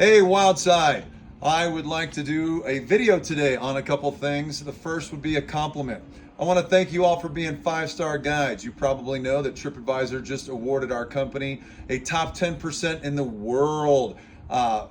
Hey, WildSide. I would like to do a video today on a couple things. The first would be a compliment. I want to thank you all for being 5-star guides. You probably know that TripAdvisor just awarded our company a top 10% in the world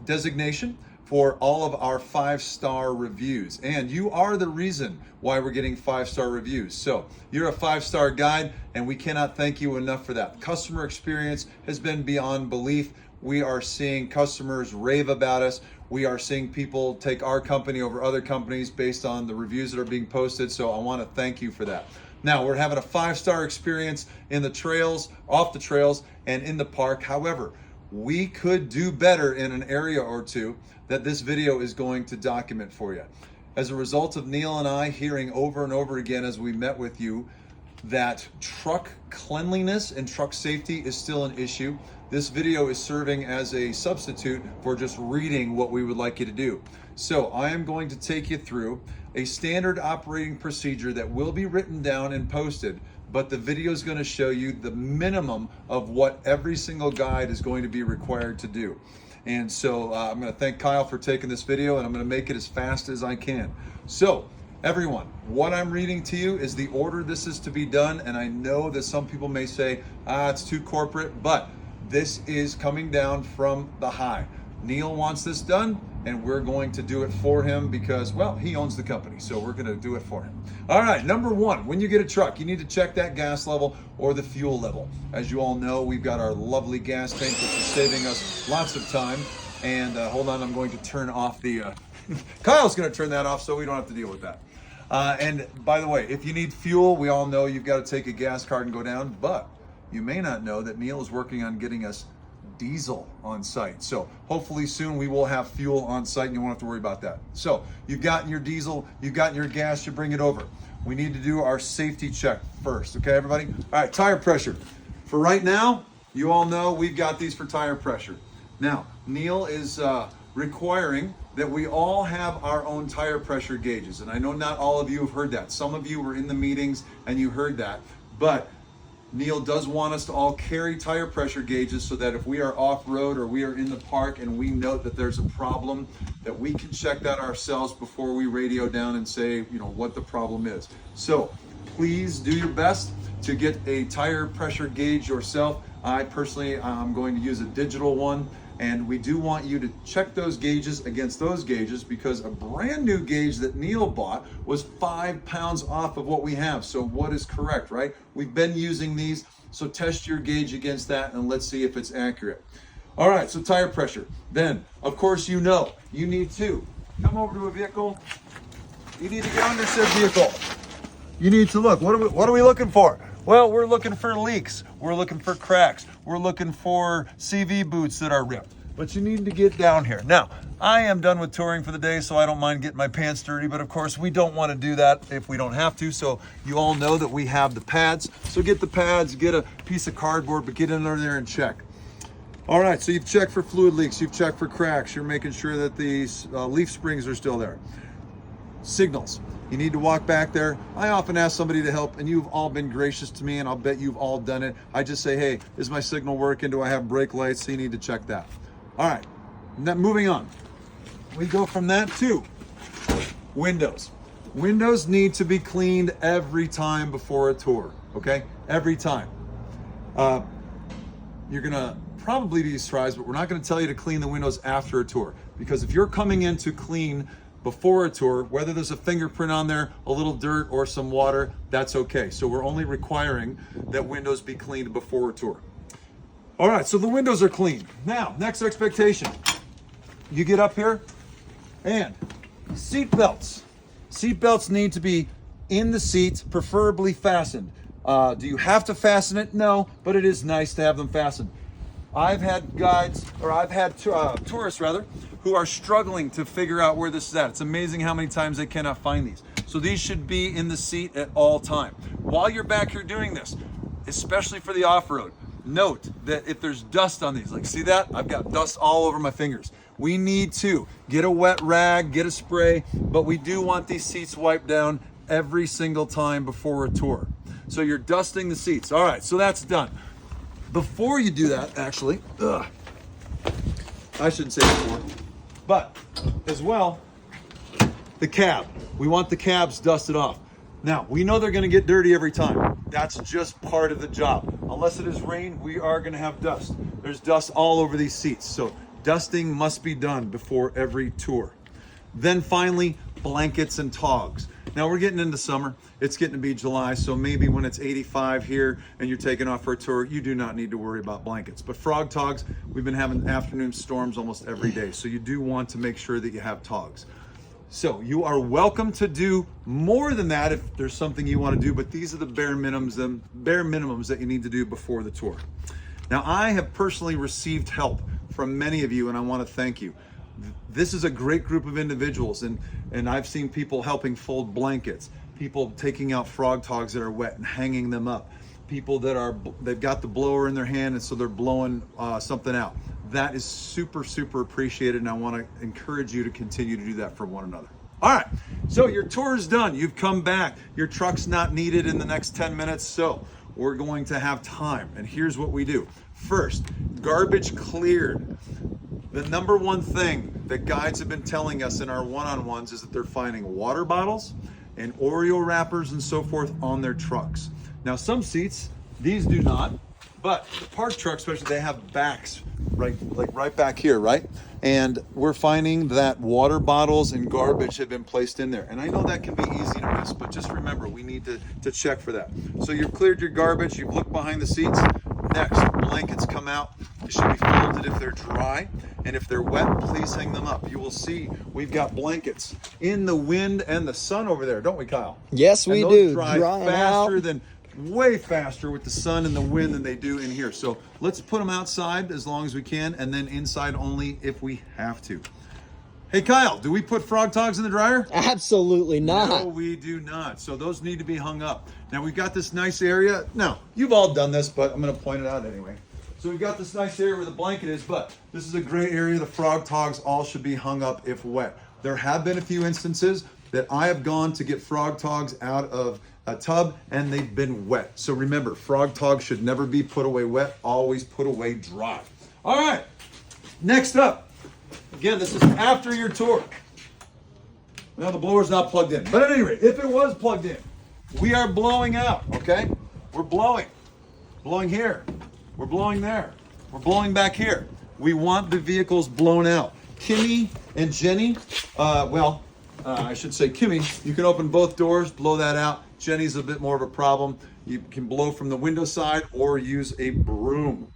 designation for all of our 5-star reviews. And you are the reason why we're getting 5-star reviews. So you're a 5-star guide, and we cannot thank you enough for that. Customer experience has been beyond belief. We are seeing customers rave about us. We are seeing people take our company over other companies based on the reviews that are being posted. So I want to thank you for that. Now, we're having a 5-star experience in the trails, off the trails, and in the park. However, we could do better in an area or two that this video is going to document for you. As a result of Neil and I hearing over and over again as we met with you that truck cleanliness and truck safety is still an issue, this video is serving as a substitute for just reading what we would like you to do. So I am going to take you through a standard operating procedure that will be written down and posted, but the video is going to show you the minimum of what every single guide is going to be required to do. And so I'm going to thank Kyle for taking this video, and I'm going to make it as fast as I can. So everyone, what I'm reading to you is the order this is to be done, and I know that some people may say, it's too corporate, but this is coming down from the high. Neil wants this done, and we're going to do it for him because, well, he owns the company, so we're going to do it for him. All right, number one, when you get a truck, you need to check that gas level or the fuel level. As you all know, we've got our lovely gas tank, which is saving us lots of time. And hold on, I'm going to turn off the... Kyle's going to turn that off so we don't have to deal with that. And by the way, if you need fuel, we all know you've got to take a gas card and go down, but you may not know that Neil is working on getting us diesel on site. So hopefully soon we will have fuel on site and you won't have to worry about that. So you've gotten your diesel, you've gotten your gas, you bring it over. We need to do our safety check first. Okay, everybody? All right, tire pressure. For right now, you all know we've got these for tire pressure. Now, Neil is requiring that we all have our own tire pressure gauges. And I know not all of you have heard that. Some of you were in the meetings and you heard that. But Neil does want us to all carry tire pressure gauges so that if we are off-road or we are in the park and we note that there's a problem, that we can check that ourselves before we radio down and say, what the problem is. So please do your best to get a tire pressure gauge yourself. I personally, I'm going to use a digital one. And we do want you to check those gauges against those gauges because a brand new gauge that Neil bought was 5 pounds off of what we have. So what is correct, right? We've been using these, so test your gauge against that and let's see if it's accurate. All right, so tire pressure. Then, of course, you need to come over to a vehicle. You need to get under said vehicle. You need to look. What are we looking for? Well, we're looking for leaks. We're looking for cracks. We're looking for CV boots that are ripped. But you need to get down here. Now, I am done with touring for the day, so I don't mind getting my pants dirty. But of course, we don't want to do that if we don't have to. So you all know that we have the pads. So get the pads, get a piece of cardboard, but get in there and check. All right, so you've checked for fluid leaks. You've checked for cracks. You're making sure that these leaf springs are still there. Signals. You need to walk back there. I often ask somebody to help, and you've all been gracious to me, and I'll bet you've all done it. I just say, hey, is my signal working? Do I have brake lights? So you need to check that. All right, now moving on. We go from that to windows. Windows need to be cleaned every time before a tour, okay? Every time. You're gonna probably be surprised, but we're not gonna tell you to clean the windows after a tour, because if you're coming in to clean before a tour, whether there's a fingerprint on there, a little dirt, or some water, that's okay. So we're only requiring that windows be cleaned before a tour. All right, so the windows are clean. Now, next expectation. You get up here, and seat belts. Seat belts need to be in the seats, preferably fastened. Do you have to fasten it? No, but it is nice to have them fastened. I've had tourists who are struggling to figure out where this is at. It's amazing how many times they cannot find these. So these should be in the seat at all time. While you're back here doing this, especially for the off-road, note that if there's dust on these, like see that? I've got dust all over my fingers. We need to get a wet rag, get a spray, but we do want these seats wiped down every single time before a tour. So you're dusting the seats. All right, so that's done. Before you do that, actually, I shouldn't say before, but as well, the cab. We want the cabs dusted off. Now, we know they're gonna get dirty every time. That's just part of the job. Unless it has rained, we are gonna have dust. There's dust all over these seats. So dusting must be done before every tour. Then finally, blankets and togs. Now we're getting into summer. It's getting to be July, so maybe when it's 85 here and you're taking off for a tour, you do not need to worry about blankets. But frog togs, we've been having afternoon storms almost every day, so you do want to make sure that you have togs. So you are welcome to do more than that if there's something you want to do, but these are the bare minimums that you need to do before the tour. Now, I have personally received help from many of you, and I want to thank you. This is a great group of individuals, and I've seen people helping fold blankets, people taking out frog togs that are wet and hanging them up, people that they've got the blower in their hand and so they're blowing something out. That is super, super appreciated, and I want to encourage you to continue to do that for one another. All right, so your tour is done. You've come back. Your truck's not needed in the next 10 minutes, so we're going to have time. And here's what we do. First, garbage cleared. The number one thing that guides have been telling us in our one-on-ones is that they're finding water bottles and Oreo wrappers and so forth on their trucks. Now, some seats, these do not, but the park truck especially, they have backs right back here, right? And we're finding that water bottles and garbage have been placed in there. And I know that can be easy to miss, but just remember, we need to check for that. So you've cleared your garbage, you've looked behind the seats. Next, blankets come out. They should be folded if they're dry. And if they're wet, please hang them up. You will see we've got blankets in the wind and the sun over there, don't we, Kyle? Yes, we and do. Those dry faster than way faster with the sun and the wind than they do in here. So let's put them outside as long as we can, and then inside only if we have to. Hey Kyle, do we put frog togs in the dryer? Absolutely not. No, we do not. So those need to be hung up. Now we've got this nice area. Now, you've all done this, but I'm gonna point it out anyway. So we've got this nice area where the blanket is, but this is a great area. The frog togs all should be hung up if wet. There have been a few instances that I have gone to get frog togs out of a tub and they've been wet. So remember, frog togs should never be put away wet, always put away dry. All right, next up. Again, this is after your tour. Well, the blower's not plugged in, but at any rate, if it was plugged in, we are blowing out, okay? We're blowing here, we're blowing there, we're blowing back here. We want the vehicles blown out. Kimmy and Jenny, I should say Kimmy, you can open both doors, blow that out. Jenny's a bit more of a problem. You can blow from the window side or use a broom.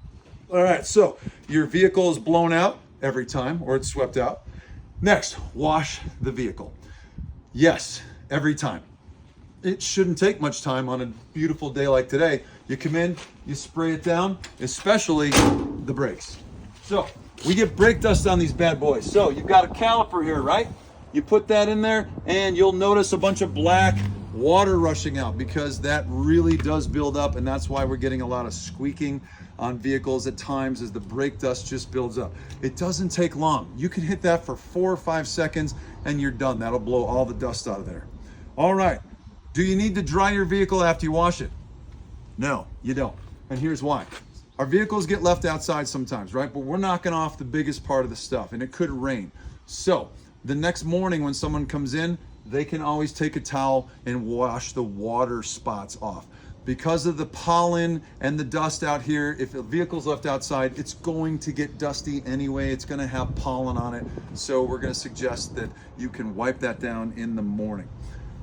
All right, so your vehicle is blown out every time or it's swept out. Next, wash the vehicle. Yes, every time. It shouldn't take much time on a beautiful day like today. You come in, you spray it down, especially the brakes. So we get brake dust on these bad boys. So you've got a caliper here, right? You put that in there and you'll notice a bunch of black water rushing out because that really does build up, and that's why we're getting a lot of squeaking on vehicles at times as the brake dust just builds up. It doesn't take long. You can hit that for 4 or 5 seconds and you're done. That'll blow all the dust out of there. All right, do you need to dry your vehicle after you wash it? No, you don't. And here's why. Our vehicles get left outside sometimes, right? But we're knocking off the biggest part of the stuff and it could rain. So the next morning when someone comes in, they can always take a towel and wash the water spots off. Because of the pollen and the dust out here, if a vehicle's left outside, it's going to get dusty anyway. It's going to have pollen on it. So we're going to suggest that you can wipe that down in the morning.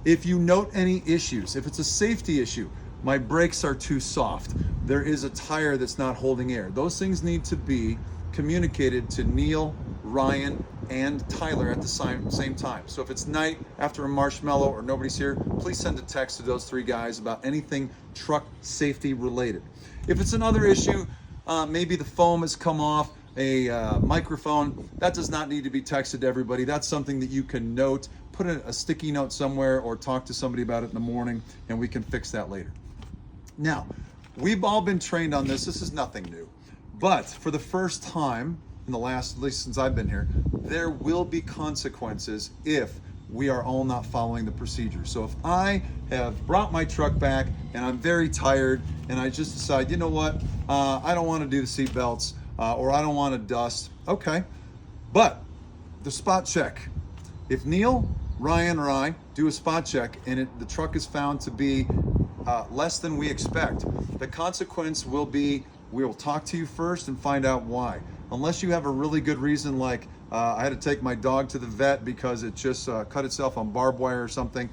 If you note any issues, if it's a safety issue, my brakes are too soft, there is a tire that's not holding air. Those things need to be communicated to Neil, Ryan, and Tyler at the same time. So if it's night after a marshmallow or nobody's here, please send a text to those 3 guys about anything truck safety related. If it's another issue, maybe the foam has come off a microphone, that does not need to be texted to everybody. That's something that you can note, put a sticky note somewhere or talk to somebody about it in the morning and we can fix that later. Now, we've all been trained on this. This is nothing new. But for the first time in the last, at least since I've been here, there will be consequences if we are all not following the procedure. So if I have brought my truck back and I'm very tired and I just decide, you know what, I don't want to do the seat belts or I don't want to dust, okay, But the spot check. If Neil, Ryan, or I do a spot check and the truck is found to be less than we expect, the consequence will be we'll talk to you first and find out why. Unless you have a really good reason, like I had to take my dog to the vet because it just cut itself on barbed wire or something,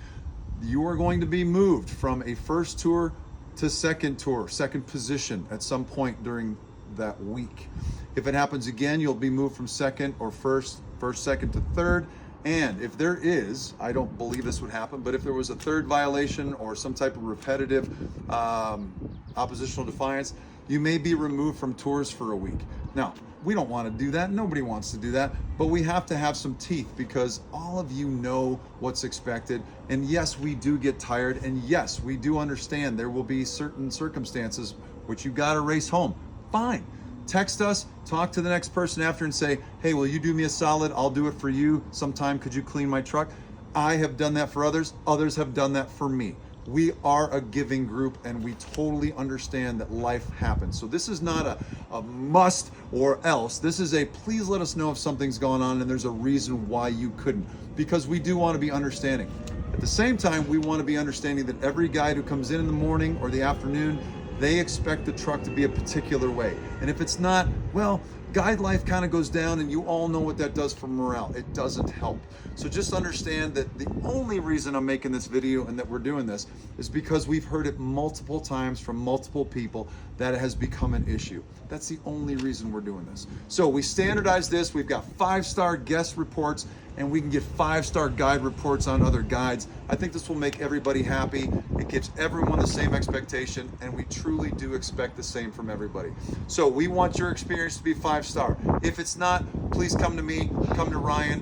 you are going to be moved from a first tour to second tour, second position at some point during that week. If it happens again, you'll be moved from second or first, second to third. And if there is, I don't believe this would happen, but if there was a third violation or some type of repetitive oppositional defiance, you may be removed from tours for a week. Now, we don't want to do that. Nobody wants to do that, but we have to have some teeth because all of you know what's expected. And yes, we do get tired. And yes, we do understand there will be certain circumstances which you got to race home. Fine. Text us, talk to the next person after and say, hey, will you do me a solid? I'll do it for you sometime. Could you clean my truck? I have done that for others. Others have done that for me. We are a giving group and we totally understand that life happens. So this is not a must or else. This is a please let us know if something's going on and there's a reason why you couldn't, because we do want to be understanding. At the same time, we want to be understanding that every guide who comes in the morning or the afternoon, they expect the truck to be a particular way. And if it's not, well, guide life kind of goes down and you all know what that does for morale. It doesn't help. So just understand that the only reason I'm making this video and that we're doing this is because we've heard it multiple times from multiple people that it has become an issue. That's the only reason we're doing this. So we standardize this. We've got 5-star guest reports and we can get 5-star guide reports on other guides. I think this will make everybody happy. It gives everyone the same expectation, and we truly do expect the same from everybody. So we want your experience to be 5-star. If it's not, please come to me, come to Ryan.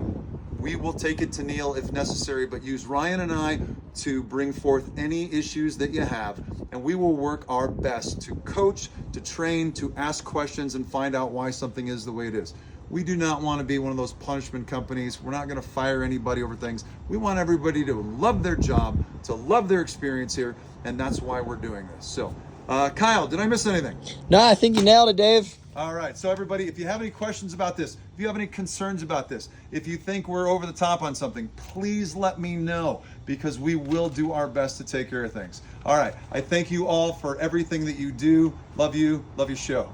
We will take it to Neil if necessary, but use Ryan and I to bring forth any issues that you have, and we will work our best to coach, to train, to ask questions, and find out why something is the way it is. We do not want to be one of those punishment companies. We're not going to fire anybody over things. We want everybody to love their job, to love their experience here, and that's why we're doing this. So, Kyle, did I miss anything? No, I think you nailed it, Dave. All right. So, everybody, if you have any questions about this, if you have any concerns about this, if you think we're over the top on something, please let me know because we will do our best to take care of things. All right. I thank you all for everything that you do. Love you. Love your show.